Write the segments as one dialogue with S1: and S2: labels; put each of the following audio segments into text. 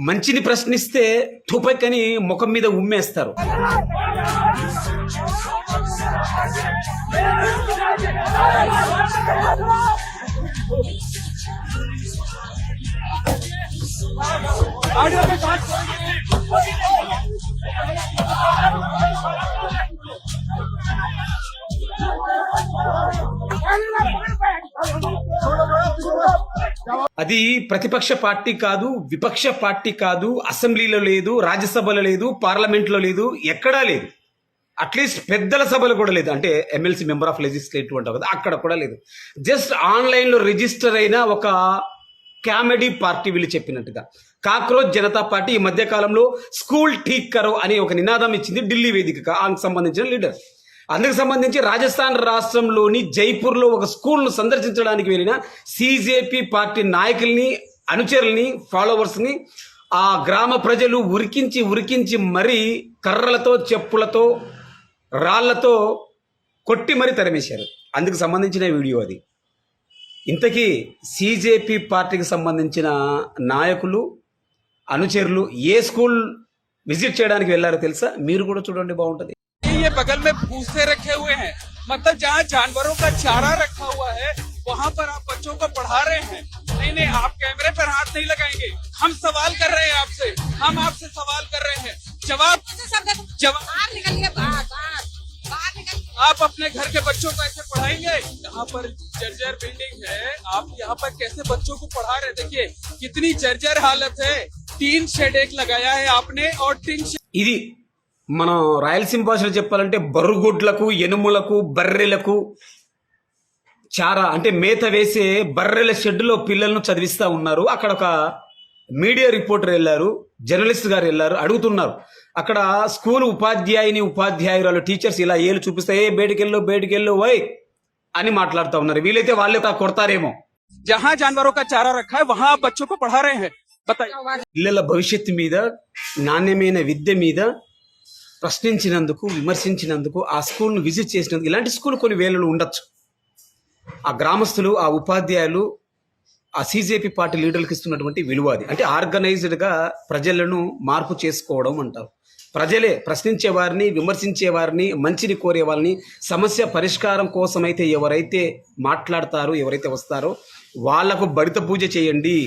S1: మంచిని ప్రశ్నిస్తే తుపకని ముఖం మీద ఉమ్మేస్తారు. అది ప్రతిపక్ష పార్టీ కాదు, విపక్ష పార్టీ కాదు, అసెంబ్లీలో లేదు, రాజ్యసభలో లేదు, పార్లమెంట్లో లేదు, ఎక్కడా లేదు. అట్లీస్ట్ పెద్దల సభలు కూడా లేదు. అంటే ఎమ్మెల్సీ మెంబర్ ఆఫ్ లెజిస్లేటివ్ అంటావు కదా, అక్కడ కూడా లేదు. జస్ట్ ఆన్లైన్లో రిజిస్టర్ అయిన ఒక కామెడీ పార్టీ వీళ్ళు చెప్పినట్టుగా. కాక్రోచ్ జనతా పార్టీ ఈ మధ్య కాలంలో స్కూల్ ఠీక్ కరో అనే ఒక నినాదం ఇచ్చింది ఢిల్లీ వేదికగా, అందుకు సంబంధించిన లీడర్. అందుకు సంబంధించి రాజస్థాన్ రాష్ట్రంలోని జైపూర్లో ఒక స్కూల్ను సందర్శించడానికి వెళ్ళిన సిజేపీ పార్టీ నాయకుల్ని, అనుచరుల్ని, ఫాలోవర్స్ని ఆ గ్రామ ప్రజలు ఉరికించి మరీ కర్రలతో, చెప్పులతో, రాళ్లతో కొట్టి మరీ తరిమేశారు. అందుకు సంబంధించిన వీడియో అది. ఇంతకీ సిజేపీ పార్టీకి సంబంధించిన నాయకులు, అనుచరులు ఏ స్కూల్ విజిట్ చేయడానికి వెళ్ళారో తెలుసా? మీరు కూడా చూడండి, బాగుంటది.
S2: ये बगल में भूसे रखे हुए हैं, मतलब जहाँ जानवरों का चारा रखा हुआ है वहाँ पर आप बच्चों को पढ़ा रहे हैं। नहीं, आप कैमरे पर हाथ नहीं लगाएंगे। हम सवाल कर रहे हैं आपसे, हम आपसे सवाल कर रहे हैं। जवाब
S3: बाहर निकलिए, बाहर निकलिए।
S2: आप अपने घर के बच्चों को ऐसे पढ़ाएंगे? यहाँ पर जर्जर बिल्डिंग है, आप यहाँ पर कैसे बच्चों को पढ़ा रहे? देखिए कितनी जर्जर हालत है। टीन शेड एक लगाया है आपने, और टीन
S1: ఇది మనం రాయలసీమ భాషలో చెప్పాలంటే బర్రుగుడ్లకు, ఎనుములకు, బర్రెలకు చారా అంటే మేత వేసే బర్రెల షెడ్లో పిల్లలను చదివిస్తూ ఉన్నారు. అక్కడ ఒక మీడియా రిపోర్టర్ వెళ్ళారు, జర్నలిస్ట్ గారు వెళ్ళారు, అడుగుతున్నారు. అక్కడ స్కూల్ ఉపాధ్యాయురాలు టీచర్స్ ఇలా ఏళ్ళు చూపిస్తే బయటికెళ్ళు వై అని మాట్లాడుతూ ఉన్నారు. వీలైతే వాళ్ళే కొడతారేమో.
S2: जहाँ जानवरों का चारा रखा है वहाँ आप बच्चों को पढ़ा रहे हैं, बताइए।
S1: పిల్లల భవిష్యత్తు మీద, నాణ్యమైన విద్య మీద ప్రశ్నించినందుకు, విమర్శించినందుకు, ఆ స్కూల్ను విజిట్ చేసినందుకు, ఇలాంటి స్కూల్ కొన్ని వేలలో ఉండొచ్చు. ఆ గ్రామస్తులు, ఆ ఉపాధ్యాయులు, ఆ సిజేపీ పార్టీ లీడర్లకు ఇస్తున్నటువంటి విలువ అది. అంటే ఆర్గనైజ్డ్గా ప్రజలను మార్పు చేసుకోవడం అంటారు. ప్రజలే ప్రశ్నించే వారిని, విమర్శించే వారిని, మంచిని కోరే వాళ్ళని, సమస్య పరిష్కారం కోసమైతే ఎవరైతే మాట్లాడతారో, ఎవరైతే వస్తారో వాళ్లకు బడిత పూజ చేయండి,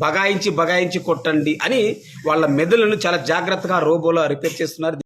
S1: బగాయించి కొట్టండి అని వాళ్ళ మెదడులను చాలా జాగ్రత్తగా రోబోలో రిపేర్ చేస్తున్నారు.